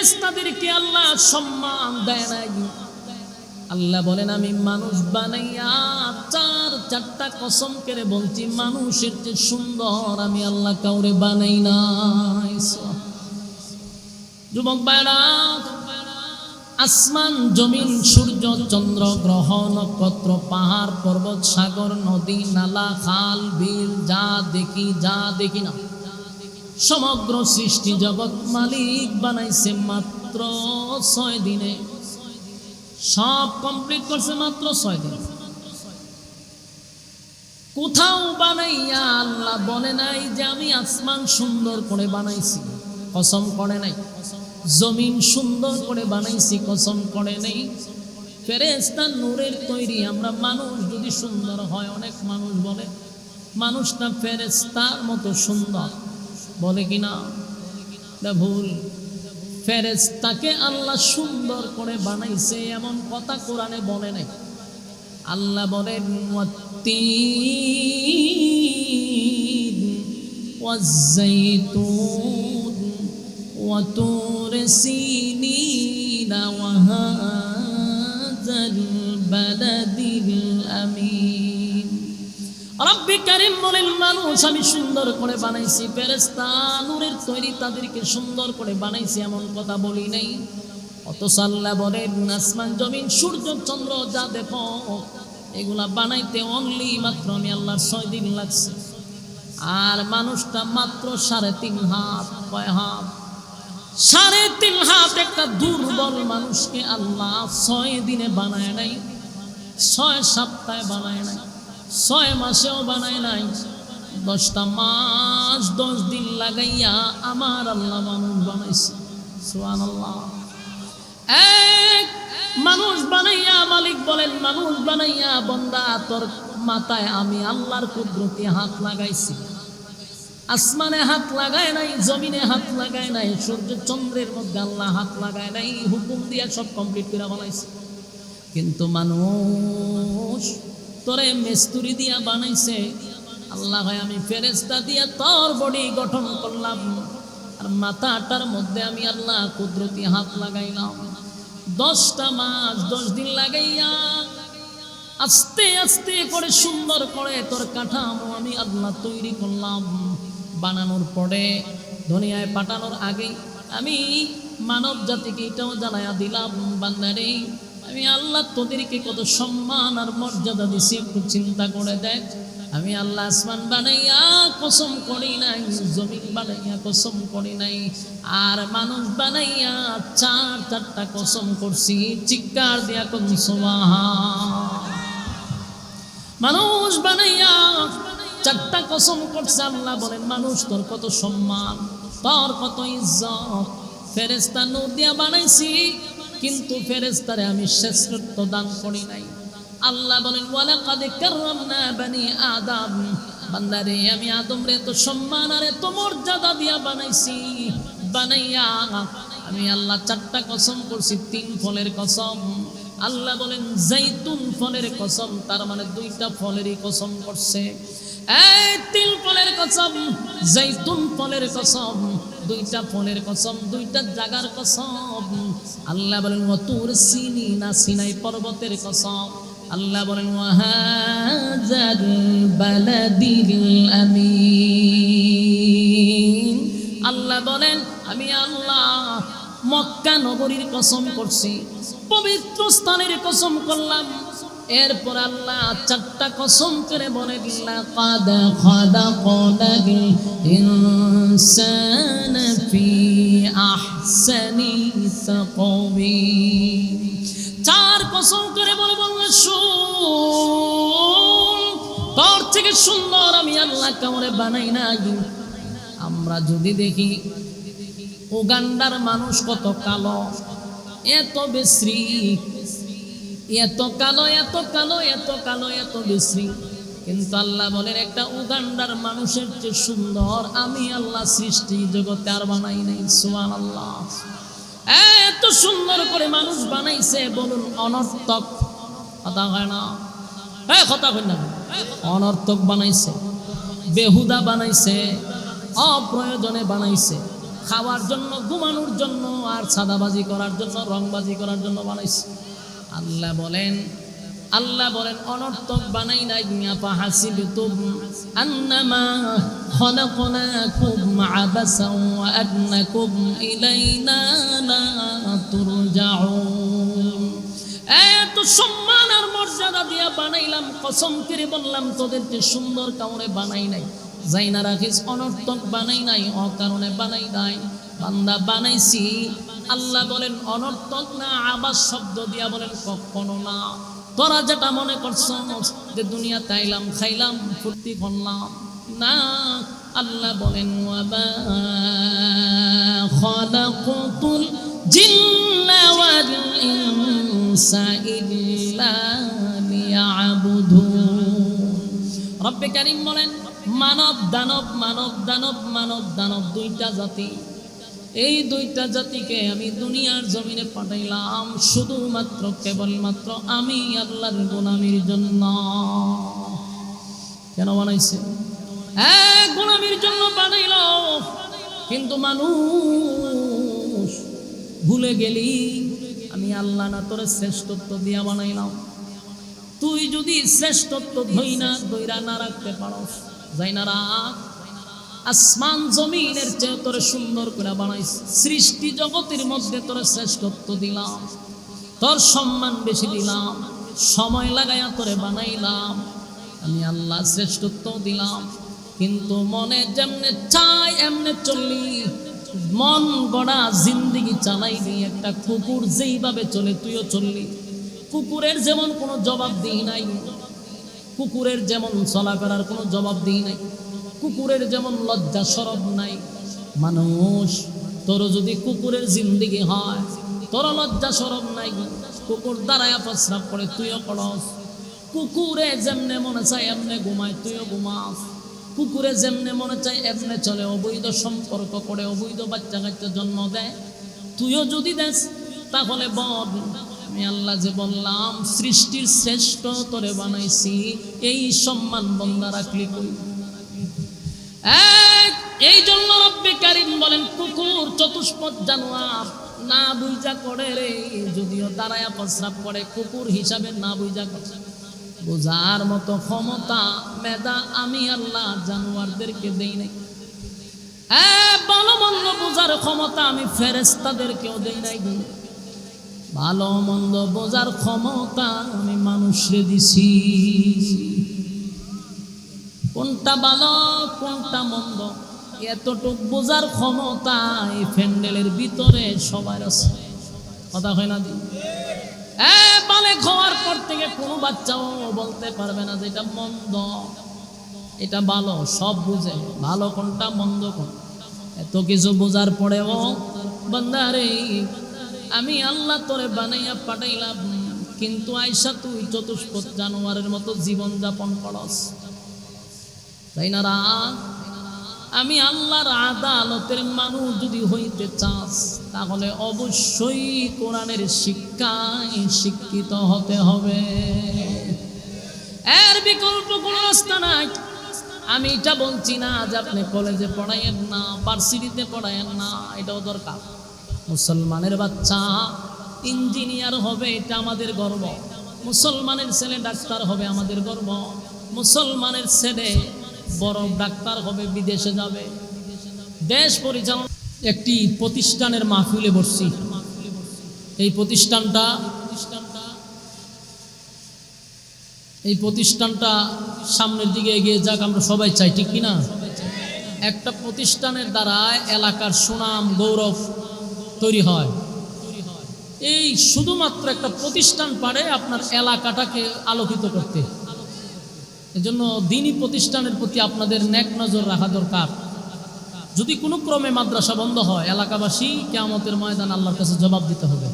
ফেরেশতাদেরকে আল্লাহ সম্মান দেয় নাই। আল্লাহ বলেন আমি মানুষ বানাইয়া চারটা কসম করে বলছি, মানুষের চেয়ে সুন্দর আমি আল্লাহ কাউরে বানাই নাই। যুবক ভাইরা, আসমান জমিন সূর্য চন্দ্র গ্রহ নক্ষত্র পাহাড় পর্বত সাগর নদী নালা খাল বিল যা দেখি না সমগ্র সৃষ্টি জগৎ মালিক বানাইছে মাত্র 6 দিনে। সব কমপ্লিট করছে মাত্র 6 দিন। কোথাও বানাইয়া আল্লাহ বলে নাই যে আমি আসমান সুন্দর করে বানাইছি, কসম করে নাই। জমিন সুন্দর করে বানাইছি, কসম করে নাই। ফেরেশতা নূরের তৈরি, আমরা মানুষ যদি সুন্দর হয়, অনেক মানুষ বলে মানুষটা ফেরেশতার মতো সুন্দর, বলে কিনা? ভুল। ফেরেশতাকে আল্লাহ সুন্দর করে বানাইছে এমন কথা কোরআনে বলে নাই। আল্লাহ বলেন ওয়াত্তিন ওয়াজ্জাইতুন ওয়াতুর সিনিন ওয়াহাযাল বালাদিল আমিন। রব্বি কারীম বলেন মানুষ আমি সুন্দর করে বানাইছি, ফেরেশতা নূরের তৈরি তাদেরকে সুন্দর করে বানাইছি এমন কথা বলি নাই। অথচ আল্লাহ বলেন আসমান জমিন সূর্য চন্দ্র যা দেখো এগুলা বানাইতে অনলি মাত্র আমি আল্লাহর 6 দিন লাগছে। আর মানুষটা মাত্র 3.5 হাত। কয় হাত? 3.5 হাত। একটা দুর্বল মানুষকে আল্লাহ 6 দিনে বানায় নাই, 6 সপ্তাহে বানায় নাই, 6 মাসেও বানায় নাই। 10টা মাস 10 দিন লাগাইয়া আমার আল্লাহ মানুষ বানাইছে। সুবহানাল্লাহ। এক মানুষ বানাইয়া মালিক বলেন মানুষ বানাইয়া বান্দা তোর মাথায় আমি আল্লাহর কুদরতি হাত লাগাইছি। আসমানে হাত লাগায় নাই, জমিনে হাত লাগায় নাই, সূর্য চন্দ্রের মধ্যে আল্লাহ হাত লাগায় নাই, হুকুম দিয়া সব কমপ্লিট করে বানাইছে। কিন্তু মানুষ তোরে মিস্ত্রি দিয়া বানাইছে। আল্লাহ হয় আমি ফেরেশতা দিয়া তোর বডি গঠন করলাম, আর মাথাটার মধ্যে আমি আল্লাহ কুদরতি হাত লাগাইলাম। 10টা মাস 10 দিন লাগাইয়া আস্তে আস্তে করে সুন্দর করে তোর কাঠামো আমি আল্লাহ তৈরি করলাম। বানানোর পরে দুনিয়ায় পাঠানোর আগে আমি মানব জাতিকে এটাও জানাইয়া দিলাম, বান্দারে আমি আল্লাহ তোদেরকে কত সম্মান আর মর্যাদা দিছি, একটু চিন্তা করে দেখ। আমি আল্লাহ আসমান বানাইয়া কসম করি নাই, জমিন বানাইয়া কসম করি নাই, আর মানুষ বানাইয়া চারটা কসম করছি। চিৎকার দিয়া কোন সুবহান। মানুষ বানাইয়া 4টা কসম করছে। আল্লাহ বলেন মানুষ তোর কত সম্মান, তোর কত ইজ্জত। ফেরেশতা নূর দিয়া বানাইছি, কিন্তু ফেরেশতারে আমি শ্রেষ্ঠত্ব দান করি নাই। আল্লাহ বলেন ওয়ালাকাদ কাররামনা বানি আদম। বান্দারে আমি আদমরে এত সম্মান আর এত মর্যাদা দিয়া বানাইছি। বানাইয়া আমি আল্লাহ 4টা কসম করছি, 3 ফলের কসম। আল্লাহ বলেন জাইতুন ফলের কসম, তার মানে 2টা ফলেরই কসম করছে। এই 3 ফলের কসম, জাইতুন ফলের কসম, 2টা ফলের কসম, 2টা জায়গার কসম। আল্লাহ বলেন ওয়াতুর সিনিনা, সিনাই পর্বতের কসম। আল্লাহ বলেন ওয়াহাযাল বালাদিল আমিন। আল্লাহ বলেন আমি আল্লাহ মক্কা নগরীর কসম করছি, পবিত্র স্থানের কসম করলাম। এরপর আল্লাহ 4টা কসম করে বলে লাকাদ খালাকনাল ইনসানা ফি আহসানি তাকওয়িম। 4 কসম করে বলে বললেন শুন, তোর থেকে সুন্দর আমি আল্লাহ কাউরে বানাই নাই। আমরা যদি দেখি উগান্ডার মানুষ কত কালো, এত বিশ্রী, এত কালো, এত কালো, এত কালো, এত বিশ্রী। কিন্তু আল্লাহ বলেন একটা উগান্ডার মানুষের চেয়ে সুন্দর আমি আল্লাহ সৃষ্টি জগতে আর বানাই নাই। সুবহানাল্লাহ। এত সুন্দর করে মানুষ বানাইছে, বলুন অনর্থক কথা হয় না? কথা হয় না? অনর্থক বানাইছে, বেহুদা বানাইছে, অপ্রয়োজনে বানাইছে। খাওয়ার জন্য, ঘুমানোর জন্য, আর সাদাবাজি করার জন্য, রংবাজি করার জন্য বানাইছি। আল্লাহ বলেন অনর্থক বানাই নাই। ফাহাসিবতুম আন্নামা খলাকনাকুম আবাসাও ওয়া আন্নাকুম ইলাইনা লা তুরজাউন। এত সম্মান আর মর্যাদা দিয়া বানাইলাম, কসম করে বললাম তোদেরকে সুন্দর কাউরে বানাই নাই। জাইনা রাখিস অনর্থক বানাই নাই, অকারণে বানাই নাই। বান্দা বানাইছি। আল্লাহ বলেন অনর্থক না, আবাস শব্দ দিয়া বলেন কখনো না। তোরা যেটা মনে করছস যে দুনিয়াতে আইলাম, খাইলাম, ফুর্তি করলাম, না। আল্লাহ বলেন ওয়ামা খালাকুতুল জিন্না ওয়াল ইনসা ইল্লা লিয়াবুদুন। রব্বে কারীম বলেন মানব দানব দুইটা জাতি, এই দুইটা জাতিকে আমি দুনিয়ার জমিনে পাঠাইলাম শুধুমাত্র কেবলমাত্র আমি আল্লাহর গোলামির জন্য। কেন বানাইছে? গোলামির জন্য পাঠাইল। কিন্তু মানুষ ভুলে গেলি আমি আল্লাহ না তোরে শ্রেষ্ঠত্ব দিয়া বানাইলাম। তুই যদি শ্রেষ্ঠত্ব ধইরা না রাখতে পারস, যাই না রাখ। আসমান জমিনের চেয়ে তোরে সুন্দর করে বানাইছি। সৃষ্টি জগতের মধ্যে তোরে শ্রেষ্ঠত্ব দিলাম, তোর সম্মান বেশি দিলাম, সময় লাগাইয়া তোরে বানাইলাম। আমি আল্লাহ শ্রেষ্ঠত্ব দিলাম। কিন্তু মনে যেমনে চাই এমনে চললি, মন গড়া জিন্দিগি চালাইলি। একটা কুকুর যেইভাবে চলে তুইও চললি। কুকুরের যেমন কোনো জবাব দিই নাই, কুকুরের যেমন চলাফেরার কোনো জবাব দিই নাই, কুকুরের যেমন লজ্জা শরম নাই। মানুষ তোর যদি কুকুরের জিন্দিগি হয়, তোর লজ্জা শরম নাই, কুকুর দাঁড়ায়া প্রস্রাব করে তুইও করস। কুকুরে যেমনে মনে চায় এমনে ঘুমায় তুইও ঘুমাস। কুকুরে যেমনে মনে চায় এমনে চলে, অবৈধ সম্পর্ক করে, অবৈধ বাচ্চা কাচ্চা জন্ম দেয়, তুইও যদি দেস তাহলে বল আমি আল্লাহ যে বললাম সৃষ্টির শ্রেষ্ঠ তোরে বানাইছি, এই সম্মান বন্দা রাখলি কই? এই জন্য রব্বে কারীম বলেন কুকুর চতুষ্পদ জানোয়ার, না বুঝা করে রে। যদিও দাঁড়ায়া প্রস্রাব করে, কুকুর হিসাবে না বুঝা করে। বোঝার মতো ক্ষমতা মেধা আমি আল্লাহ জানোয়ারদেরকে দেই নাই। ভালো মন্দ বোঝার ক্ষমতা আমি ফেরেশতাদেরকেও দেই নাই। ভালো মন্দ বোঝার ক্ষমতা আমি মানুষরে দিছি। কোনটা ভালো কোনটা মন্দ এতটুক বোঝার ক্ষমতা এই প্যান্ডেলের ভিতরে সবার আছে। কথা হয় না দি? বালে খাওয়ার পর থেকে কোনো বাচ্চাও বলতে পারবে না যে এটা মন্দ এটা ভালো। সব বুঝে ভালো কোনটা মন্দ কোনটা। এত কিছু বোঝার পরেও বান্দারে আমি আল্লাহ তোরে বানাইয়া পাঠাইলাম, কিন্তু আয়সা তুই চতুষ্পদ জানোয়ারের মতো জীবন যাপন করস, তাই না? আমি আল্লাহর আদালতের মানুষ যদি হইতে চাস তাহলে অবশ্যই কোরআনের শিক্ষায় শিক্ষিত হতে হবে। এর বিকল্প কোনো রাস্তা নাই। আমি এটা বলছি না যে আপনি কলেজে পড়াইয়েন না, ভার্সিটিতে পড়াইয়েন না, এটাও দরকার। মুসলমানের বাচ্চা ইঞ্জিনিয়ার হবে, এটা আমাদের গর্ব। মুসলমানের ছেলে ডাক্তার হবে, আমাদের গর্ব। মুসলমানের ছেলে বড় ডাক্তার হবে, বিদেশে যাবে, দেশ পরিচালনা। একটি প্রতিষ্ঠানের মাহফিলে বসছি। এই প্রতিষ্ঠানটা সামনের দিকে এগিয়ে যাক, আমরা সবাই চাই, ঠিক কিনা? একটা প্রতিষ্ঠানের দ্বারা এলাকার সুনাম গৌরব তৈরি হয়। এই শুধুমাত্র একটা প্রতিষ্ঠান পারে আপনার এলাকাটাকে আলোকিত করতে। এজন্য দ্বীনি প্রতিষ্ঠানের প্রতি আপনাদের নেক নজর রাখা দরকার। যদি কোনো ক্রমে মাদ্রাসা বন্ধ হয়, এলাকাবাসী কিয়ামতের ময়দান আল্লাহর কাছে জবাব দিতে হবে।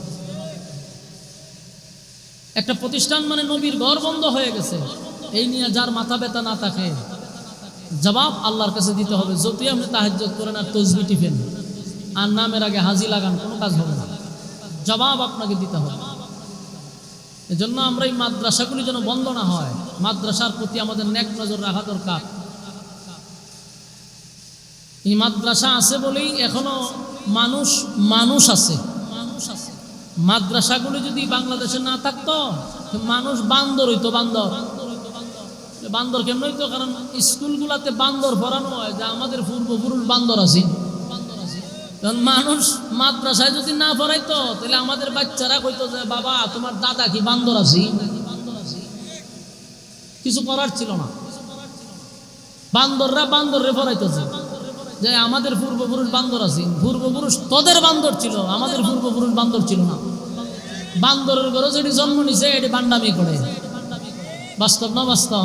একটা প্রতিষ্ঠান মানে নবীর ঘর বন্ধ হয়ে গেছে, এই নিয়ে যার মাথা ব্যথা না থাকে, জবাব আল্লাহর কাছে দিতে হবে। যতই আপনি তাহাজ্জুদ করেন আর তসবিহ টিপেন আর নামের আগে হাজি লাগান, কোনো কাজ হবে না, জবাব আপনাকে দিতে হবে। এজন্য আমরা এই মাদ্রাসাগুলি যেন বন্ধ না হয়, মাদ্রাসার প্রতি আমাদের নেক নজর রাখা দরকার। এই মাদ্রাসা আছে বলেই এখনো মানুষ মানুষ আছে। মাদ্রাসাগুলো যদি বাংলাদেশে না থাকতো মানুষ বান্দর হইতো। বান্দর কেমন হইতো? কারণ স্কুলগুলাতে বান্দর পড়ানো হয় যে আমাদের পূর্বপুরুষ বান্দর আছে। কারণ মানুষ মাদ্রাসায় যদি না পড়াইতো তাহলে আমাদের বাচ্চারা কইতো যে বাবা তোমার দাদা কি বান্দর আছে? কিছু করার ছিল না। বান্দররা বান্দরে পড়াইতেছে যে আমাদের পূর্বপুরুষ বান্দর আছে। পূর্বপুরুষ তোদের বান্দর ছিল, আমাদের পূর্বপুরুষ বান্দর ছিল না। বান্দরের ঘরে যেটি জন্ম নিছে এটি বান্ডামি করে। বাস্তব না বাস্তব?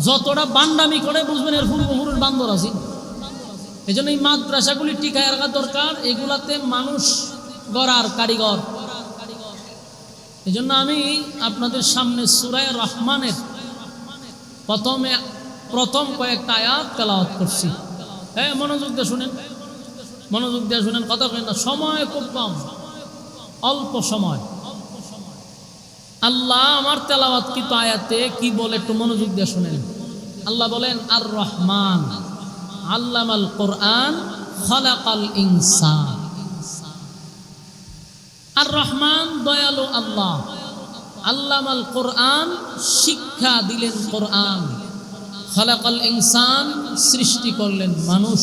যতটা বান্ডামি করে বুঝবেন এর পূর্বপুরুষ বান্দর আছে। এই জন্য এই মাদ্রাসাগুলি টিকায় রাখা দরকার। এগুলাতে মানুষ গড়ার কারিগর। এই জন্য আমি আপনাদের সামনে সূরা রহমানের প্রথম কয়েকটা আয়াত তেলাওয়াত করছি। হ্যাঁ, মনোযোগ দিয়ে শুনেন, কথা কেন না, সময় খুব কম, অল্প সময়। আল্লাহ আমার তেলাওয়াতকৃত আয়াতে কি বলে একটু মনোযোগ দিয়ে শুনেন। আল্লাহ বলেন, আর রহমান আল্লামাল কোরআন খালাকাল ইনসান। আর রহমান দয়ালু আল্লাহ, আল্লামাল কোরআন শিক্ষা দিলেন কোরআন, খালাকাল ইনসান সৃষ্টি করলেন মানুষ।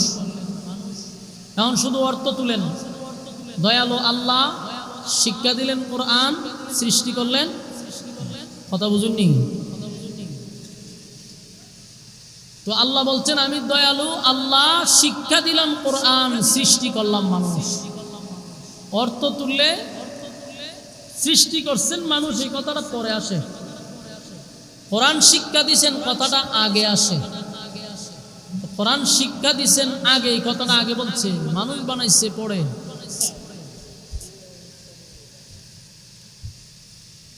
এখন শুধু অর্থ তুলেন, দয়ালু আল্লাহ শিক্ষা দিলেন কোরআন সৃষ্টি করলেন, কথা বুঝুননি? তো আল্লাহ বলছেন আমি দয়ালু আল্লাহ শিক্ষা দিলাম কোরআন সৃষ্টি করলাম মানুষ। অর্থ তুললে সৃষ্টি করছেন মানুষ এই কথাটা পরে আসে, কোরআন শিক্ষা দিছেন কথাটা আগে আসে। কোরআন শিক্ষা দিছেন আগে, এই কথাটা আগে বলছে, মানুষ বানাইছে পড়ে।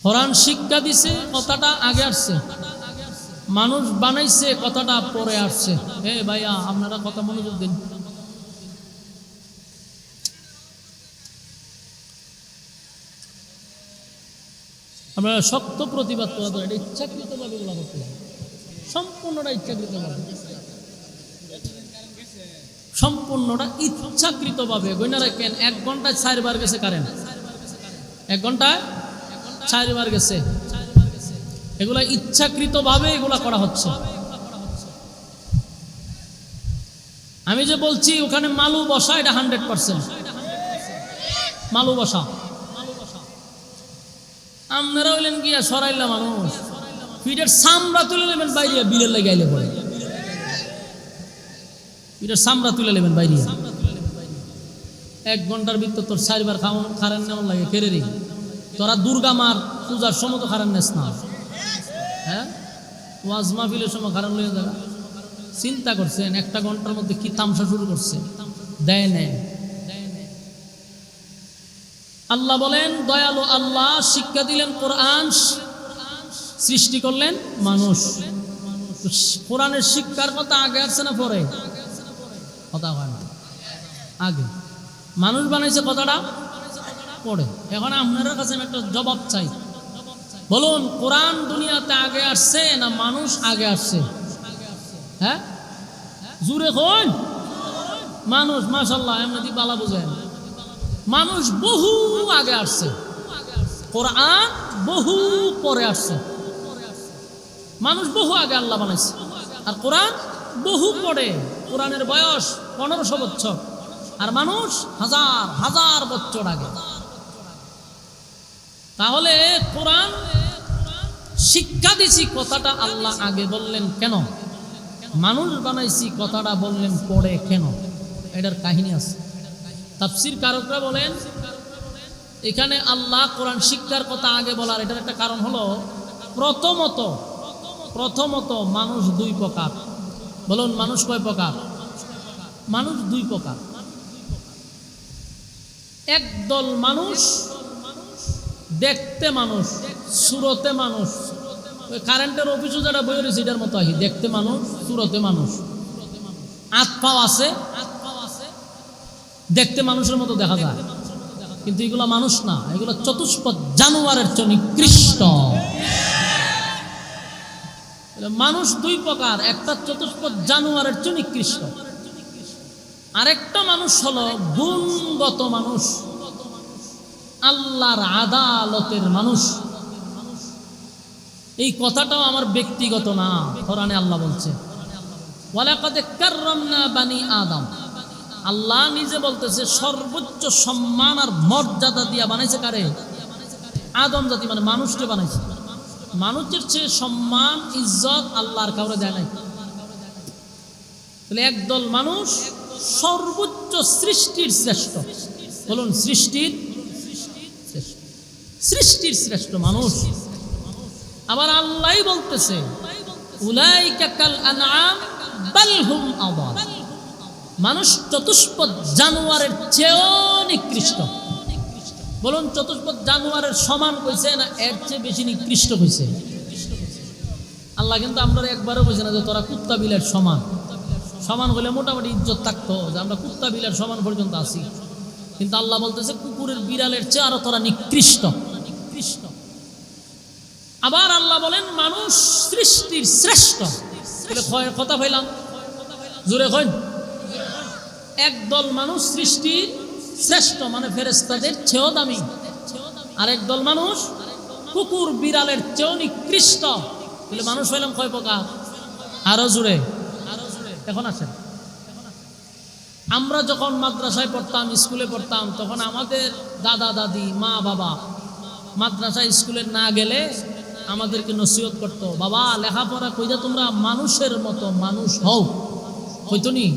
কোরআন শিক্ষা দিছে কথাটা আগে আসছে, মানুষ বানাইছে কথাটা পরে আসছে। হে ভাইয়া আপনারা কথা মনোযোগ দিন। আপনারা শক্ত প্রতিবাদ করা দরকার। এটা ইচ্ছাকৃতভাবে বলা করতে, সম্পূর্ণটা ইচ্ছাকৃতভাবে, সম্পূর্ণটা ইচ্ছাকৃতভাবে। গয়না রাখেন 1 ঘন্টায় 4 বার গেছে কারেন্ট, 1 ঘন্টায় 4 বার গেছে। এগুলা ইচ্ছাকৃতভাবে এগুলা করা হচ্ছে। আমি যে বলছি ওখানে মালু বসা, এটা 100% মালু বসা। আপনারা হইলেন কি সরাইলা মানুষ, পিঠের চামড়া তুলে নেবেন বাইরে, বিলের লেগে আইলে পরে পিঠের চামড়া তুলে নেবেন বাইরে। 1 ঘন্টার ভিতর তোর 4 বার খারেন নেওয়ার লাগে ফেরে রে। তোরা দুর্গা মার পূজার সময় তো খারেন নেস না, হ্যাঁ? ওয়াজ মাহফিলের সময় খারেন লইয়া যাবে। চিন্তা করছেন 1টা ঘন্টার মধ্যে কি তামসা শুরু করছে, দেয় নেয়। আল্লাহ বলেন দয়ালু আল্লাহ শিক্ষা দিলেন কোরআন সৃষ্টি করলেন মানুষ। কোরআনের শিক্ষার কথা আগে আসছে না পরে? কথা হয় না, আগে। মানুষ বানাইছে কথাটা পড়ে। এখন আপনাদের কাছে আমি একটা জবাব চাই, বলুন কোরআন দুনিয়াতে আগে আসছে না মানুষ আগে আসছে? হ্যাঁ, জুড়ে কোন মানুষ? মাশাআল্লাহ, এমনি বালা বুঝেন। মানুষ বহু আগে আসছে, কোরআন বহু পরে আসছে। মানুষ বহু আগে আল্লাহ বানাইছে, আর কোরআন বহু পরে। কোরআনের বয়স 1500 বছর, আর মানুষ হাজার হাজার বছর আগে। তাহলে কোরআন শিক্ষা দিছি কথাটা আল্লাহ আগে বললেন কেন? মানুষ বানাইছি কথাটা বললেন পরে কেন? এটার কাহিনী আছে। তাফসীর কারকরা বলেন এখানে আল্লাহ কোরআন শিক্ষার কথা আগে বলার এটার একটা কারণ হলো, প্রথমত মানুষ 2 প্রকার। বলুন মানুষ কয় প্রকার? মানুষ 2 প্রকার। একদল মানুষ দেখতে মানুষ, সুরতে মানুষ। ওই কারেন্টের অফিসও যেটা বই রয়েছে এটার মতো আহি, দেখতে মানুষ, সুরতে মানুষ, হাত পাও আছে, দেখতে মানুষের মতো দেখা যায়, কিন্তু এগুলো মানুষ না, এগুলো চতুষ্পদ জানোয়ারের চেয়ে নিকৃষ্ট। মানুষ 2 প্রকার, একটা চতুষ্পদ জানোয়ারের চেয়ে নিকৃষ্ট। আরেকটা মানুষ হলো গুণগত মানুষ, আল্লাহর আদালতের মানুষ। এই কথাটাও আমার ব্যক্তিগত না, কোরআনে আল্লাহ বলছে ওয়ালাকাদ কাররামনা বানি আদম। আল্লাহ নিজে বলতেছে সর্বোচ্চ সম্মান আর মর্যাদা দিয়া বানাইছে কারে? আদম জাতি, মানে মানুষকে বানাইছে। মানুষের চেয়ে সম্মান ইজ্জত আল্লাহর কাউরে দেয় নাই। তাহলে একদল মানুষ সর্বোচ্চ সৃষ্টির শ্রেষ্ঠ, বলুন সৃষ্টির শ্রেষ্ঠ, সৃষ্টির শ্রেষ্ঠ মানুষ। আবার আল্লাহই বলতেছে উলাইকা কাল আনআম বাল হুম আদাল, মানুষ চতুষ্পদ জানোয়ারের চেয়েও নিকৃষ্ট। বলুন চতুষ্পদ জানোয়ারের সমান কইছে না এর চেয়ে বেশি নিকৃষ্ট কইছে? আল্লাহ কিন্তু আমরা একবারও কইছে না যে তোরা কুত্তা বিলের সমান। সমান হলে মোটামুটি ইজ্জত থাকতো, যে আমরা কুত্তা বিলের সমান পর্যন্ত আছি। কিন্তু আল্লাহ বলতেছে কুকুরের বিড়ালের চেয়ে আরো তোরা নিকৃষ্ট। আবার আল্লাহ বলেন মানুষ সৃষ্টির শ্রেষ্ঠ। কথা হইলাম জোরে হইন, একদল মানুষ সৃষ্টির শ্রেষ্ঠ মানে ফেরেশতাদের চেয়েও দামি, আর একদল মানুষ কুকুর বিড়ালের চেয়েও নিকৃষ্ট। বলে মানুষ হইলাম কয় প্রকার? আরো জোরে, এখন আসেন। আমরা যখন মাদ্রাসায় পড়তাম, স্কুলে পড়তাম, তখন আমাদের দাদা দাদি মা বাবা মাদ্রাসা স্কুলে না গেলে আমাদেরকে নসিহত করতো, বাবা লেখাপড়া কইরা তোমরা মানুষের মতো মানুষ হও। হইতো নি?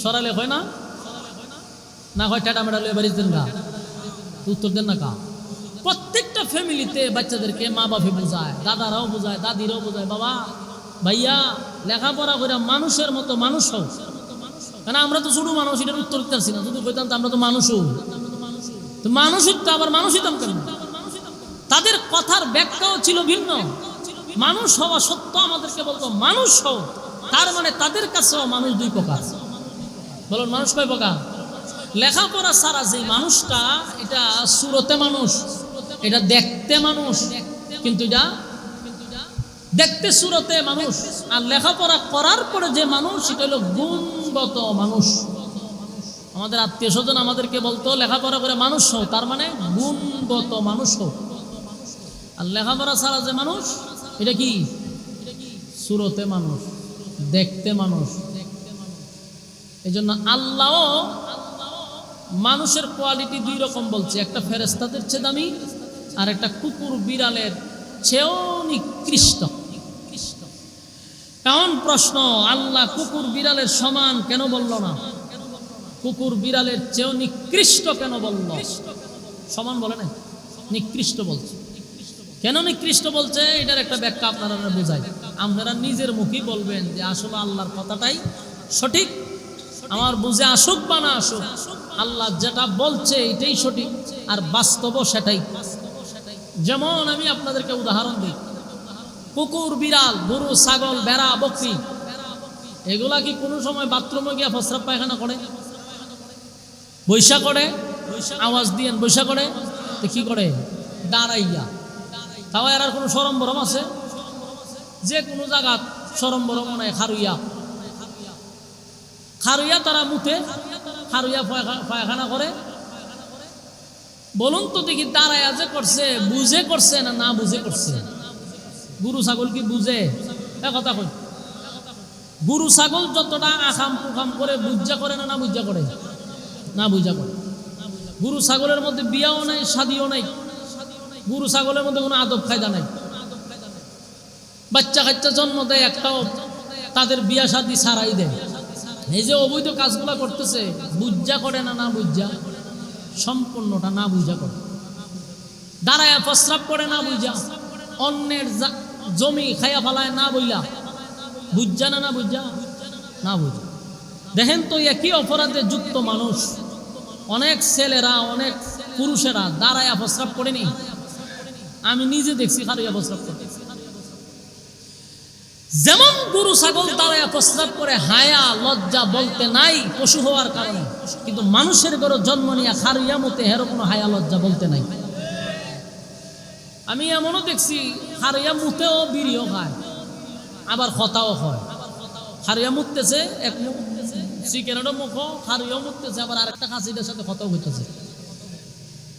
সরালে হয় না? না হয় টাটা মেডা লয়ে বাড়িতে দেন গা, উত্তর দেন না কা? প্রত্যেকটা ফ্যামিলিতে বাচ্চাদেরকে মা বাপে বোঝায়, দাদারাও বোঝায়, দাদিরাও বোঝায়, বাবা ভাইয়া লেখাপড়া করে মানুষের মতো মানুষ হোক। কেন আমরা তো ছোট মানুষ, এটার উত্তর দিতে পারছি না। যদি কইতাম তো আমরা তো মানুষও, তো মানুষই তো আবার মানুষই দাম কেন? তাদের কথার ব্যাখ্যাও ছিল ভিন্ন। মানুষ হওয়া সত্য আমাদেরকে বলতো মানুষ হও, তার মানে তাদের কাছেও মানুষ দুই প্রকার। বলুন মানুষ কয় প্রকার? লেখাপড়া ছাড়া যে মানুষটা, এটা সুরতে মানুষ, এটা দেখতে মানুষ, কিন্তু এটা দেখতে সুরতে মানুষ। আর লেখাপড়া করার পরে যে মানুষ, সেটা হলো গুণগত মানুষ। আমাদের আত্মীয় স্বজন আমাদেরকে বলতো লেখাপড়া করে মানুষ হও, তার মানে গুণগত মানুষ হও। আর লেখাপড়া ছাড়া যে মানুষ, এটা কি? সুরতে মানুষ, দেখতে মানুষ। এই জন্য আল্লাহ মানুষের কোয়ালিটি দুই রকম বলছে, একটা ফেরেশতাদের চেয়ে দামি, আর একটা কুকুর বিড়ালের চেয়েও নিকৃষ্ট। কেমন প্রশ্ন! আল্লাহ কুকুর বিড়ালের সমান কেন বলল না? কুকুর বিড়ালের চেয়েও নিকৃষ্ট কেন বলল? সমান বলে না, নিকৃষ্ট বলছে। কেন নিকৃষ্ট বলছে এটার একটা ব্যাখ্যা আপনারা বোঝাই। আপনারা নিজের মুখেই বলবেন যে আসলে আল্লাহর কথাটাই সঠিক। আমার বুঝে আসুক বা না আসুক, আল্লাহ যেটা বলছে এটাই সঠিক, আর বাস্তবও সেটাই। যেমন আমি আপনাদেরকে উদাহরণ দিই, কুকুর বিড়াল গরু ছাগল ভেড়া বকরি এগুলা কি কোনো সময় বাথরুমে গিয়া প্রস্রাব পায়খানা করে? বৈশা করে, আওয়াজ দিয়েন বৈশা করে, তো কি করে? দাঁড়াইয়া। তাও এর আর কোনো সরম বরম আছে? যে কোনো জায়গা সরম বরম নাই, খারুইয়া খারুইয়া তারা মুখে খারুইয়া পায়খানা করে। বলুন তো দেখি দাঁড়াইয়া যে করছে, বুঝে করছে না না বুঝে করছে? গরু ছাগল কি বুঝে? কথা কই, গরু ছাগল যতটা আখাম পুখাম করে বুঝা করে না না বুঝা করে? না বুঝা করে। গরু ছাগলের মধ্যে বিয়াও নাই, শাদিও নাই। গরু ছাগলের মধ্যে কোনো আদব কায়দা নাই। বাচ্চা কাচ্চা জন্ম দেয়, একটাও তাদের বিয়া শাদি ছাড়াই দেয়। এই যে অবৈধ কাজগুলা করতেছে, বুঝা করে না না বুঝা? সম্পূর্ণটা না বুঝা করে। দাঁড়ায়া প্রস্রাব করে না বুঝা, অন্যের জমি খাইয়া ফেলায় না বইলা, বুঝা না না বুঝা? না বুঝা। দেখেন তো একই অপরাধে যুক্ত মানুষ, অনেক ছেলেরা অনেক পুরুষেরা দাঁড়ায়া প্রস্রাব করেনি। আমি নিজে দেখছি খারুইয়া প্রস্রাব করতে। যেমন গরু ছাগল দাঁড়ায়া প্রস্রাব করে, হায়া লজ্জা বলতে নাই পশু হওয়ার কারণে, কিন্তু মানুষের ঘরে জন্ম নিয়ে খারুইয়া মতে হেরো কোনো হায়া লজ্জা বলতে নাই। আমি এমনও দেখছি খারুইয়া মুতেও বিড়িও খায়, আবার কথাও হয়। খারুইয়া মুততেছে, এক মুখ চিকেনেরও মুখ খারিও মুখতেছে, আবার আরেকটা খাসিদের সাথে কথাও হইতেছে।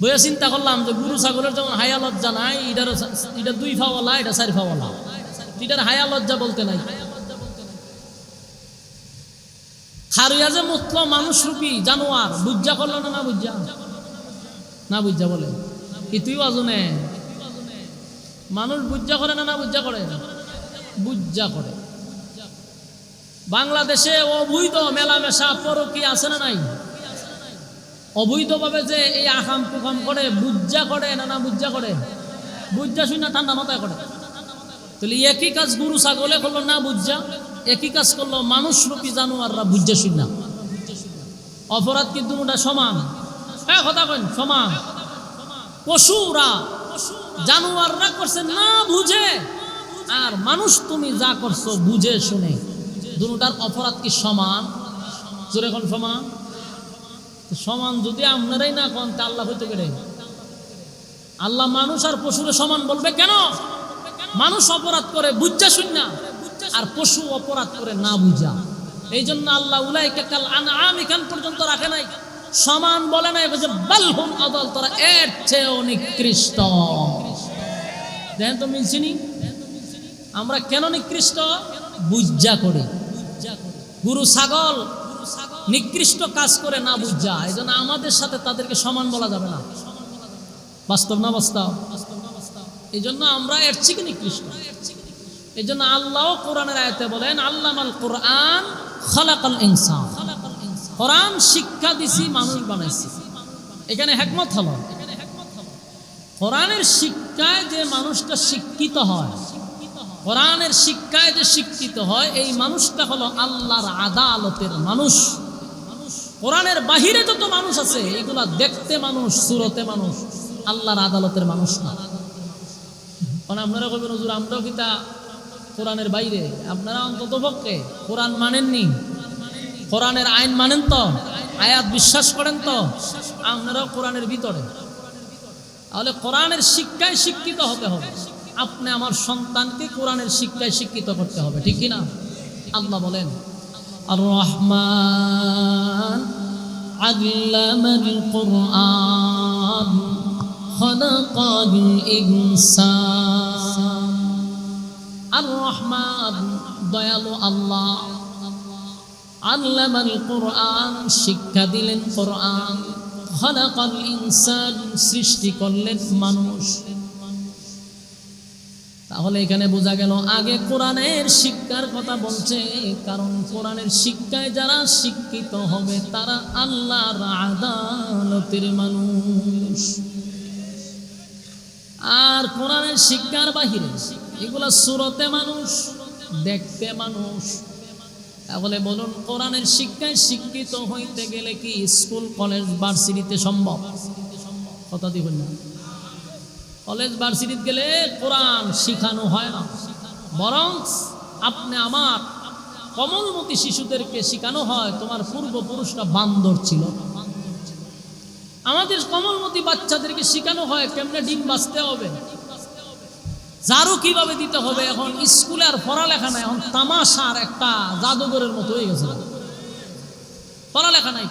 বইয়া চিন্তা করলাম যে গরু ছাগলের যেমন হায়া লজ্জা নাই, এটা 2 ফাওয়ালা, এটা 4 ফাওয়ালা, এটার হায়া লজ্জা বলতে নাই। খারুয়া যে মুতল মানুষ রূপী জানোয়ার, বুঝা করলো না বুঝা? না বুঝা বলে কি তুই আজনে মানুষ বুঝা করে না বুঝা করে? বুঝা করে। বাংলাদেশে অবৈধ মেলামেশা পরকীয়া আছে না নাই? অবৈধভাবে যে এই আকাম কুকাম করে, বুঝা করে না বুঝা করে? বুঝা শুই না ঠান্ডা মাথায় করে। তাহলে একই কাজ গরু ছাগলে করলো না বুঝা, একই কাজ করলো মানুষ রূপী জানোয়াররা বুঝা শুই না। অপরাধ কি দুটোটা সমান? হ্যাঁ কথা কেন সমান? পশুরা জানোয়াররা করছে না বুঝে, আর মানুষ তুমি যা করছো বুঝে শুনে, দুটোটার অপরাধ কি সমান? জোরে কোন সমান? সমান যদি আপনারাই না কোন তা আল্লাহ হইতে পারে? আল্লাহ মানুষ আর পশুরে সমান বলবে কেন? মানুষ অপরাধ করে বুঝা শুন না, আর পশু অপরাধ করে না বুঝা। এই জন্য আল্লাহ উলাইকা কাল আনআম এখান পর্যন্ত রাখে নাই, সমান বলে নাই, বলছে বালহুম আদাল, তারা এর চেয়েও নিকৃষ্ট। দেখেন তো মিলছিনি? আমরা কেন নিকৃষ্ট? বুঝা করে। গরু ছাগল নিকৃষ্ট কাজ করে না বুঝা, এই জন্য আমাদের সাথে তাদেরকে সমান বলা যাবে না। বাস্তব না বাস্তব? এই জন্য আমরা এর চেয়ে নিকৃষ্ট। এই জন্য আল্লাহ কোরআনের আয়াতে বলেন আল্লামাল কোরআন খালাকাল ইনসান, কোরআন শিক্ষা দিছি মানুষ বানাইছি। এখানে হিকমত হলো কোরআনের শিক্ষায় যে মানুষটা শিক্ষিত হয়, কোরআনের শিক্ষায় যে শিক্ষিত হয়, এই মানুষটা হলো আল্লাহর আদালতের মানুষ। কোরআনের বাহিরে যত মানুষ আছে এগুলা দেখতে মানুষ, সুরতে মানুষ, আল্লাহর আদালতের মানুষ না। কারণ আপনারা কইবেন হুজুর আমরাও কিতা কোরআনের বাইরে? আপনারা অন্তত পক্ষে কোরআন মানেননি, কোরআনের আইন মানেন তো, আয়াত বিশ্বাস করেন তো, আপনারাও কোরআনের ভিতরে। তাহলে কোরআনের শিক্ষায় শিক্ষিত হতে হবে। আপনি আমার সন্তানকে কোরআনের শিক্ষায় শিক্ষিত করতে হবে, ঠিক কি না? আল্লাহ বলেন আর রহমান আল্লামাল কোরআন খালাকাল ইনসান। আর রহমান দয়ালু আল্লাহ, আল্লামাল কোরআন শিক্ষা দিলেন কোরআন, খালাকাল ইনসান সৃষ্টি করলেন মানুষ। তাহলে এখানে বোঝা গেল আগে কোরআনের শিক্ষার কথা বলছে, কারণ কোরআনের শিক্ষায় যারা শিক্ষিত হবে তারা আল্লাহর আদালতের মানুষ। আর কোরআনের শিক্ষার বাহিরে এগুলা সুরতে মানুষ, দেখতে মানুষ। তাহলে বলুন কোরআনের শিক্ষায় শিক্ষিত হইতে গেলে কি স্কুল কলেজ ভার্সিটিতে সম্ভব? কথা দিবেন না। কলেজ ভার্সিটিতে গেলে কোরআন শিখানো হয় না, বরং আপনি আমার কমলমতি শিশুদেরকে শিখানো হয় তোমার পূর্বপুরুষরা বান্দর ছিল। আমাদের কমলমতি বাচ্চাদেরকে শিখানো হয় কেমনে ডিম বাঁচতে হবে, ঝাড়ু কিভাবে দিতে হবে। এখন স্কুলে আর পড়ালেখা নাই, এখন তামাশার একটা জাদুঘরের মতো হয়ে গেছে। পড়ালেখা নাই,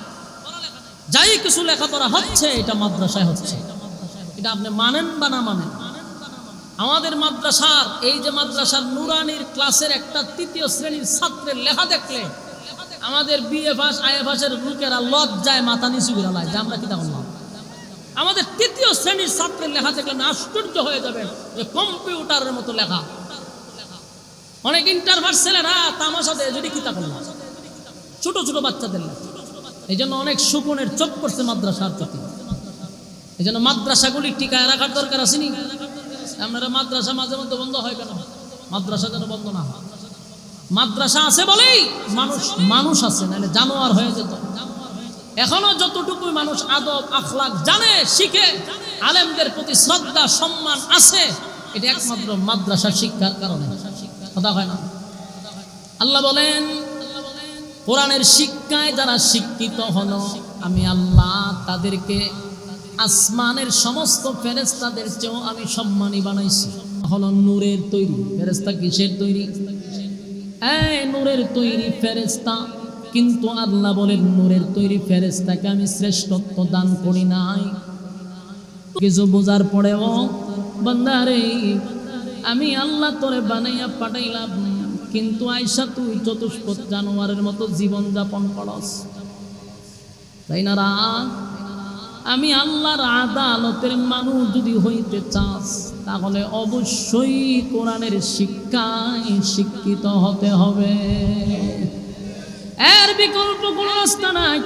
যাই কিছু লেখাপড়া হচ্ছে এটা মাদ্রাসায় হচ্ছে। এটা আপনি মানেন বা না মানেন, আমাদের মাদ্রাসার এই যে মাদ্রাসার নুরানির ক্লাসের একটা 3য় শ্রেণীর ছাত্রের লেখা দেখলে আমাদের বিএ পাস আইএ পাসের লোকেরা লজ্জায় মাথা নিচু করে লায় যে আমরা কিতা করলাম। আমাদের 3য় শ্রেণীর ছাত্রের লেখা দেখলে না আশ্চর্য হয়ে যাবেন যে কম্পিউটারের মতো লেখা। অনেক ইন্টারভার্স ছেলেরা তামাশা দেয় যদি কিতা করলাম, ছোট ছোট বাচ্চাদের লেখা। এই জন্য অনেক শকুনের চোখ পড়ছে মাদ্রাসার প্রতি। এই জন্য মাদ্রাসাগুলি টিকায় রাখার দরকার আছে নি? আপনারা মাদ্রাসা মাঝে মধ্যে বন্ধ হয় কেন? মাদ্রাসা যেন বন্ধ না হয়। মাদ্রাসা আছে বলেই মানুষ আছে, নাহলে জানোয়ার হয়ে যেত। এখনো যতটুকু মানুষ আদব আখলাক জানে, শিখে, আলেমদের প্রতি শ্রদ্ধা সম্মান আছে, এটা একমাত্র মাদ্রাসার শিক্ষার কারণে। কথা হয় না? আল্লাহ বলেন কোরআনের শিক্ষায় যারা শিক্ষিত হলো আমি আল্লাহ তাদেরকে আসমানের সমস্ত ফেরেশতাদের চেয়েও আমি সম্মানী বানাইছি। হলো নূরের তৈরি ফেরেশতা। কিসের তৈরি? এই নূরের তৈরি ফেরেশতা। কিন্তু আল্লাহ বলেন নূরের তৈরি ফেরেশতাকে আমি শ্রেষ্ঠত্ব দান করি নাই। কিছু বোঝার পরেও বান্দারে আমি আল্লাহ তোরে বানাইয়া পাঠাইলাম, কিন্তু আয়সা তুই চতুষ্পদ জানোয়ারের মতো জীবন যাপন করস, তাই না? আমি আল্লাহর আদালতের মানুষ যদি হইতে চাস তাহলে অবশ্যই কোরআনের শিক্ষায় শিক্ষিত হতে হবে, এর বিকল্প কোনো রাস্তা নাই।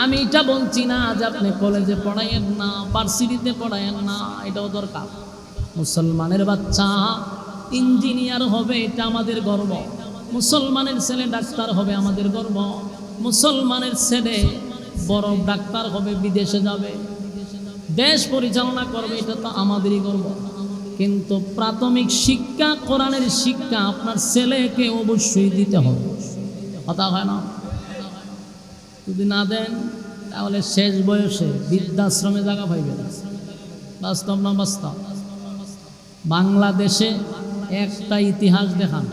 আমি এটা বলছি না যে আপনি কলেজে পড়াইয়েন না, ভার্সিটিতে পড়াইয়েন না, এটাও দরকার। মুসলমানের বাচ্চা ইঞ্জিনিয়ার হবে, এটা আমাদের গর্ব। মুসলমানের ছেলে ডাক্তার হবে, আমাদের গর্ব। মুসলমানের ছেলে বড় ডাক্তার হবে, বিদেশে যাবে, দেশ পরিচালনা করবে, এটা তো আমাদেরই গর্ব। কিন্তু প্রাথমিক শিক্ষা, কোরআনের শিক্ষা আপনার ছেলেকে অবশ্যই দিতে হবে, কথা হয় না? যদি না দেন তাহলে শেষ বয়সে বৃদ্ধাশ্রমে জায়গা পাইবেন। বাস্তব না বাস্তব? বাংলাদেশে একটা ইতিহাস দেখান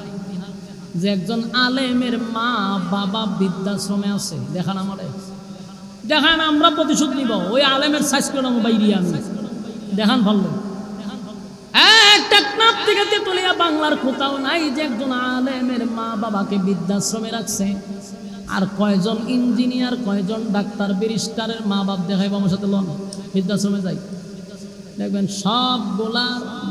যে একজন আলেমের মা বাবা বৃদ্ধাশ্রমে আছে, দেখান আমাদের, দেখান, আমরা প্রতিশোধ নিব। ওই আলেমের সাইজ করে নাম বাইরে আমি দেখান ভালো একটা ক্লাব থেকে তুলিয়া বাংলার কোথাও নাই যে একজন আলেমের মা বাবাকে বৃদ্ধাশ্রমে রাখছে। আর কয়জন ইঞ্জিনিয়ার, কয়জন ডাক্তার, ব্যারিস্টারের মা বাপ দেখাইব আমার সাথে লন, বৃদ্ধাশ্রমে যাই, দেখবেন সবগুলা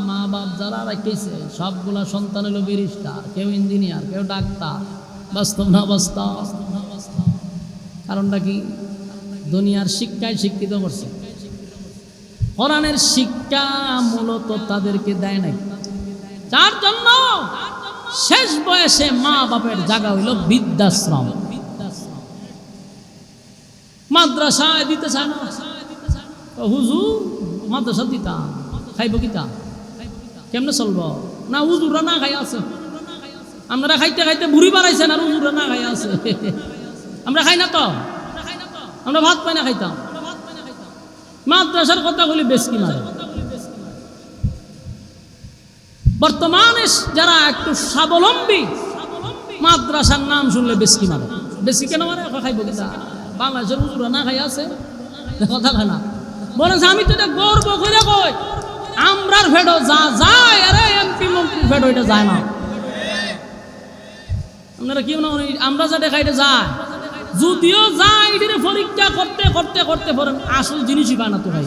মা বাপ যারা রাখেছে সবগুলা সন্তান হলো ব্যারিস্টার, কেউ ইঞ্জিনিয়ার, কেউ ডাক্তার। বাস্তব না বাস্তব? কারণটা কি? দুনিয়ার শিক্ষায় শিক্ষিত করছে, কোরআনের শিক্ষা মূলত তাদেরকে দেয় নাই। যার জন্য শেষ বয়সে মা বাপের জায়গা হইল বৃদ্ধাশ্রম। মাদ্রাসায় দিতে চায় না, হুজুর মাদ্রাসা দিতা খাইব কিতা, কেমনে চলব? না হুজুরা না খাই আছে, আমরা খাইতে খাইতে বুড়ি বাড়াইছেন আর হুজুরা না খাই আছে। আমরা খাই না তো, আমরা ভাত পাই না খাইতাম। মাদ্রাসার কথা বলি বেশ কি মারে। বর্তমানে যারা একটু স্বাবলম্বী মাদ্রাসার নাম শুনলে বেশ কি মারে। বেশি কেন মারে? খাইব কিতা, বাংলাদেশের হুজুরা না খাই আছে, কথা খায় না। বলেছে আমি তো এটা গর্ব করে কই, আমরার ভেড়ো যা যায়, আরে এমপি মন্ত্রীর ভেড়ো এটা যায় না। আপনারা কি মনে হয় আমরা যা দেখা এটা যায়? যদিও যায় এটা পরীক্ষা করতে করতে করতে পড়েন আসল জিনিসই পায় না তো ভাই।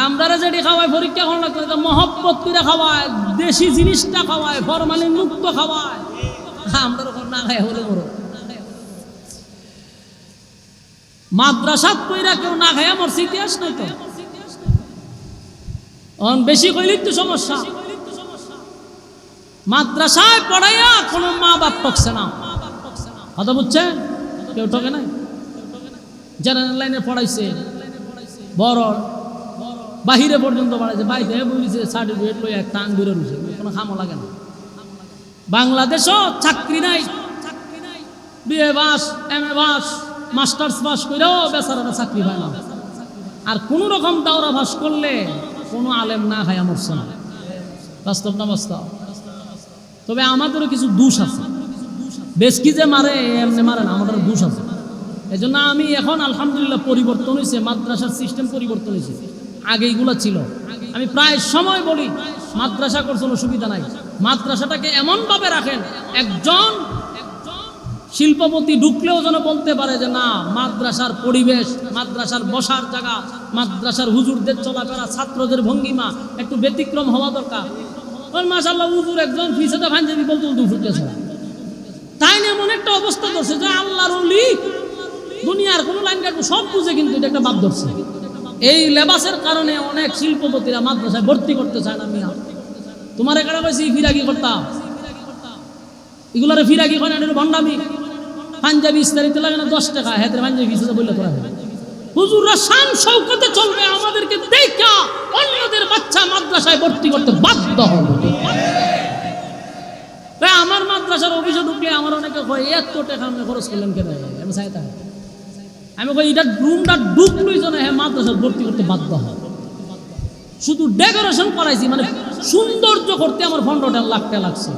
আমরা যেটি খাওয়াই পরীক্ষা করা লাগতো, মহব্বত করে খাওয়ায়, দেশি জিনিসটা খাওয়ায়, ফরমালিন মুক্ত খাওয়ায়, আমরা ওখানে না খাই হলে বড়। মাদ্রাসাত কইরা কেউ না খায় মরছে, ইতিহাস নাই তো। বেশি কইলেই তো সমস্যা। মাদ্রাসায় পড়াইয়া কোনো মা বাপ ঠকছে না, কথা বুঝছেন? কেউ ঠকে নাই। জেনারেল লাইনে পড়াইছে, বড় বাহিরে পর্যন্ত পড়াইছে, বাইরে বলিছে সার্টিফিকেট লইয়া টান ঘুরে রয়েছে, কোনো খামো লাগে না। বাংলাদেশও চাকরি নাই, BA pass, MA pass, masters pass করেও বেচারারা চাকরি পায় না। আর কোনো রকম দাওরা পাস করলে কোনো আলেম না খায় মরছে না। বাস্তব না বাস্তব? তবে আমাদেরও কিছু দোষ আছে, বেশ কি যে মারে এমনি মারে না, আমাদের দোষ আছে। এই জন্য আমি এখন আলহামদুলিল্লাহ পরিবর্তন হয়েছে, মাদ্রাসার সিস্টেম পরিবর্তন হয়েছে। আগে এইগুলো ছিল। আমি প্রায় সময় বলি মাদ্রাসা করছে কোনো সুবিধা নাই, মাদ্রাসাটাকে এমনভাবে রাখেন একজন শিল্পপতি ঢুকলেও যেন বলতে পারে যে না, মাদ্রাসার পরিবেশ, মাদ্রাসার বসার জায়গা, মাদ্রাসার হুজুরদের চলাফেরা, ছাত্রদের ভঙ্গিমা একটু ব্যতিক্রম হওয়া দরকার। মাশাআল্লাহ হুজুর একজন ফিসেতে পাঞ্জাবি বলতে ফুটতেছে, তাই না? এমন একটা অবস্থা ধরছে যে আল্লাহর ওলি দুনিয়ার কোনো লাইন কাটবো সব বুঝে, কিন্তু এটা একটা বাদ ধরছে। এই লেবাসের কারণে অনেক শিল্পপতিরা মাদ্রাসায় ভর্তি করতে চায় না। মিয়া তোমার এখানে কইছি ফিরাকি করতাম, এগুলারে ফিরাকি হয় না, এটা ভণ্ডামি। পাঞ্জাবি ইস্তারিতে লাগে না 10 টাকা, হাতের পাঞ্জাবি ফিসে বললে তোরা হুজুররা শান শৌকতে চলবে, আমাদেরকে দেখা অন্যদের বাচ্চা মাদ্রাসায় ভর্তি করতে বাধ্য হবে। আমার মাদ্রাসার অফিসে ঢুকলে আমার অনেকে কয় এত টাকা আপনি খরচ করলেন কেন? আমি চাইতা, আমি কই এটা রুমটা ঢুকলই যেন হ্যাঁ মাদ্রাসা ভর্তি করতে বাধ্য হয়। শুধু ডেকোরেশন করাইছি, মানে সৌন্দর্য করতে আমার 15 লাখ টাকা লাগছে।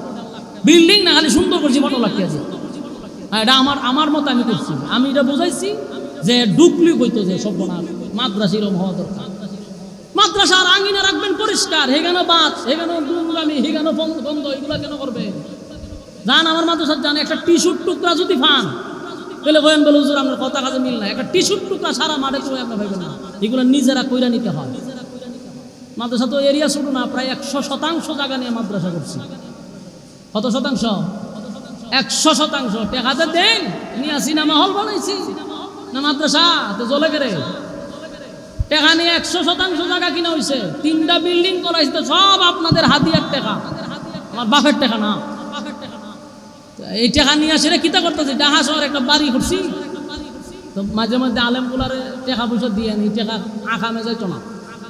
বিল্ডিং না খালি সুন্দর করছি 15 লাখ টাকা। এটা আমার মতো আমি করছি, আমি এটা বুঝাইছি যে ডুকলি কইতো যে সর্বনাশ মাদ্রাসা এরকম হওয়া দরকার। মাদ্রাসার আঙিনা রাখবেন পরিষ্কার, হেগানো বাদ, হেগানো দুর্গামি, হেগানো বন্ধ, এগুলো কেন করবে? যান আমার মাদ্রাসার জানে, একটা টিস্যুর টুকরা যদি ফান তাহলে বলেন বলে হুজুর আপনার কথা কাজে মিল না, একটা টিস্যুর টুকরা সারা মাঠে তো আপনার ভাইবেন না, এগুলো নিজেরা কইরা নিতে হয়। মাদ্রাসা তো এরিয়া ছোট না, প্রায় 100% জায়গা নিয়ে মাদ্রাসা করছি। কত শতাংশ? 100%। টেকাতে দেন নিয়ে সিনেমা হল বানাইছি না মাদ্রাসা তো জ্বলে গেলে টেকা নিয়ে 100% জায়গা কিনা হয়েছে, 3টা বিল্ডিং করাইছে, সব আপনাদের হাতিয়ার টেকা, আমার বাপের টেকা না। এই টেকা নিয়ে আসে কিতা করতেছে, ঢাকা শহর একটা বাড়ি করছি, তো মাঝে মাঝে আলেমগুলারে টেকা পয়সা দিয়ে নি, টেকা আঁকামে যাইতো না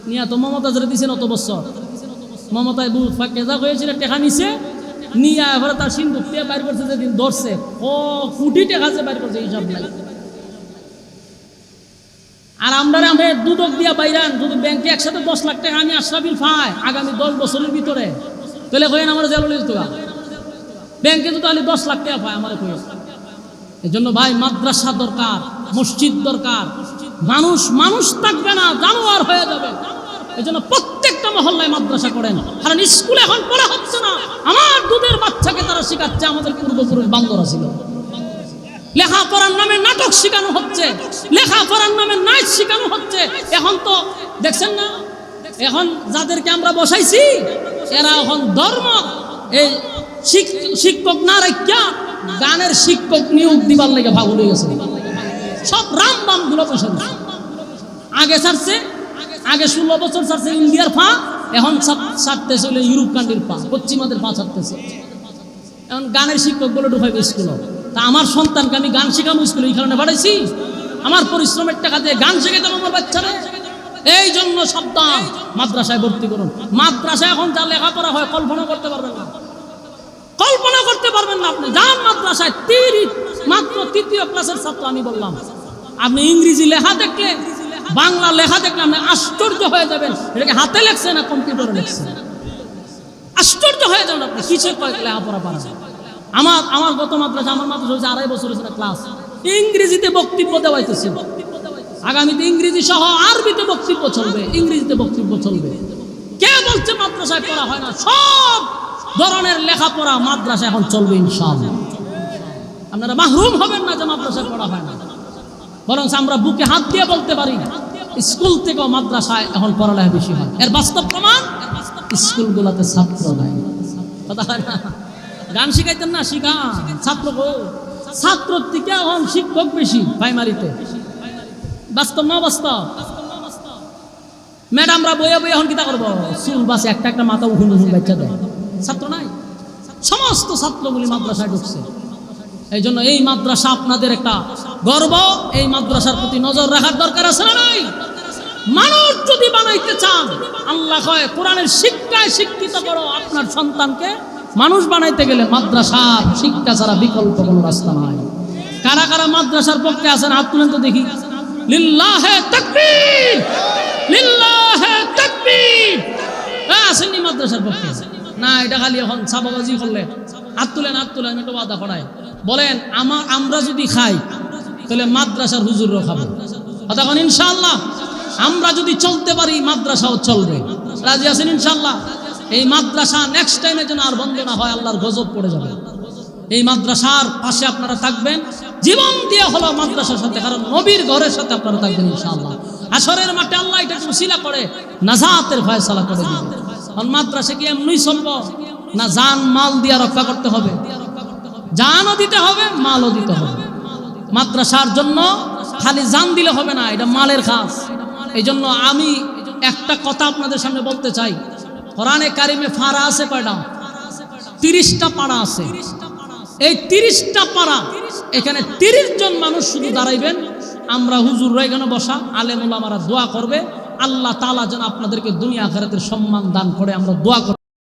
নিয়ে, তো মমতা জেরে দিছেন অত বছর, মমতায় বুধ কেজা হয়েছিল, টেকা নিছে নিয়ে এবারে তার সিন্ধুক দিয়ে বাইর করছে, যেদিন ধরছে ও কোটি টাকা যে বাইর করছে হিসাব নাই। আর আমরা দুদক দিয়া বাইরান, যদি ব্যাংকে একসাথে 10 লাখ টাকা আমি আশরাফিল পাই আগামী 10 বছরের ভিতরে, তাহলে কইেন আমার জেল লিখতে ব্যাংকে তো তাহলে 10 লাখ টাকা পায় আমার কই। এই জন্য ভাই মাদ্রাসা দরকার, মসজিদ দরকার, মানুষ থাকবে না, জানোয়ার হয়ে যাবে। এই জন্য প্রত্যেকটা মহল্লায় মাদ্রাসা করেন, কারণ স্কুলে এখন পড়া হচ্ছে না, আমার দুধের বাচ্চাকে তারা শেখাচ্ছে আমাদের পূর্বপুরুষ বান্দরা ছিল। লেখাপড়ার নামে নাটক শেখানো হচ্ছে, লেখাপড়ার নামে নাচ শেখানো হচ্ছে। এখন তো দেখছেন না, এখন যাদেরকে আমরা বসাইছি এরা এখন ধর্ম এই শিক্ষক না রাখিয়া গানের শিক্ষক নিয়োগ দিবার লেগে ভাবুল হয়ে গেছে। সব রাম বাম গুলো বসে আগে ছাড়ছে, আগে 16 বছর ছাড়ছে ইন্ডিয়ার পা, এখন ছাড়তেছে হলো ইউরোপ কান্ট্রির পা, পশ্চিমাদের পা ছাড়তেছে। এখন গানের শিক্ষক বলে ঢুকাইবে স্কুল। তা আমার সন্তানকে আমি গান শেখাবো স্কুলে, এই কারণে পাঠাইছি, আমার পরিশ্রমের টাকা দিয়ে গান শেখাতাম আমার বাচ্চারা। এই জন্য সাবধান, মাদ্রাসায় ভর্তি করুন। মাদ্রাসায় এখন যা লেখাপড়া হয় কল্পনা করতে পারবেন না, কল্পনা করতে পারবেন না। আপনি যান মাদ্রাসায়, মাত্র 3য় ক্লাসের ছাত্র আমি বললাম, আপনি ইংরেজি লেখা দেখলে, বাংলা লেখা দেখলে আপনি আশ্চর্য হয়ে যাবেন, এটাকে হাতে লেখছে না কম্পিউটারে লেখছে, আশ্চর্য হয়ে যাবেন আপনি, কিছু লেখাপড়া পারেন। আমার গত মাদ্রাসা, আমার মাদ্রাসা হচ্ছে 2.5 বছর হয়েছে ক্লাস, ইংরেজিতে বক্তব্য দেওয়াইতেছে, আগামীতে ইংরেজি সহ আরবিতে বক্তব্য চলবে, ইংরেজিতে বক্তব্য চলবে। কে বলছে মাদ্রাসায় পড়া হয় না? সব ধরনের লেখাপড়া মাদ্রাসা এখন চলবে ইনশাআল্লাহ। আপনারা মাহরুম হবেন না যে মাদ্রাসায় পড়া হয় না, বরং আমরা বুকে হাত দিয়ে বলতে পারি স্কুল থেকেও মাদ্রাসায় এখন পড়ালেখা বেশি হয়। এর বাস্তব প্রমাণ স্কুলগুলোতে ছাত্র নাই, কথা হয় না? গান শিখাইতেন না, শিখান ছাত্র থেকে এখন শিক্ষক বেশি প্রাইমারিতে। বাস্তব না বাস্তব? ম্যাডামরা বইয়া বইয়া এখন কিতা করবো, চুল বাসে একটা মাথা উঠুন উঠুন বাচ্চা দেয়, ছাত্র নাই। সমস্ত ছাত্রগুলি মাদ্রাসায় ঢুকছে। এই জন্য এই মাদ্রাসা আপনাদের একটা গর্ব, এই মাদ্রাসার প্রতি নজর রাখার দরকার আছে না নাই? মানুষ যদি বানাইতে চান, আল্লাহ কয় কোরআনের শিক্ষায় শিক্ষিত করো আপনার সন্তানকে। মানুষ বানাইতে গেলে মাদ্রাসার শিক্ষা ছাড়া বিকল্প কোনো রাস্তা নাই। কারা কারা মাদ্রাসার পক্ষে আছেন হাত তুলেন তো দেখি। লিল্লাহে তাকবীর, লিল্লাহে তাকবীর। আসেননি মাদ্রাসার পক্ষে? না, এটা খালি এখন ছাপাবাজি করলে। হাত তুলেন, হাত তুলেন, একটু ওয়াদা করায় বলেন আমরা যদি খাই তাহলে মাদ্রাসার হুজুরও খাবো। কথা বলেন ইনশাআল্লাহ। আমরা যদি চলতে পারি মাদ্রাসাও চলবে। রাজি আছেন ইনশাআল্লাহ? এই মাদ্রাসা নেক্সট টাইমে যেন আর বন্ধ না হয়, আল্লাহর গজব পড়ে যাবে। এই মাদ্রাসার পাশে আপনারা থাকবেন, জীবন দিয়ে হলো মাদ্রাসার সাথে, কারণ নবীর ঘরের সাথে আপনারা থাকবেন ইনশাআল্লাহ। আসরের মাঠে আল্লাহ এটা উসিলা করে নাজাতের ফয়সালা করে দিবেন। কারণ মাদ্রাসা কি এমনি চলবো না, জান মাল দিয়ে রক্ষা করতে হবে, জানও দিতে হবে, মালও দিতে হবে। মাদ্রাসার জন্য খালি জান দিলে হবে না, এটা মালের কাজ। এই জন্য আমি একটা কথা আপনাদের সামনে বলতে চাই। কোরআনে কারিমে ফারা আছে কয়টা? 30টা পারা আছে। এই 30টা পারা, এখানে 30 জন মানুষ শুধু দাঁড়াইবেন। আমরা হুজুররা এখানে বসা, আলেম ওলামারা দোয়া করবে, আল্লাহ তাআলা যেন আপনাদেরকে দুনিয়া আখিরাতের সম্মান দান করে। আমরা দোয়া করব।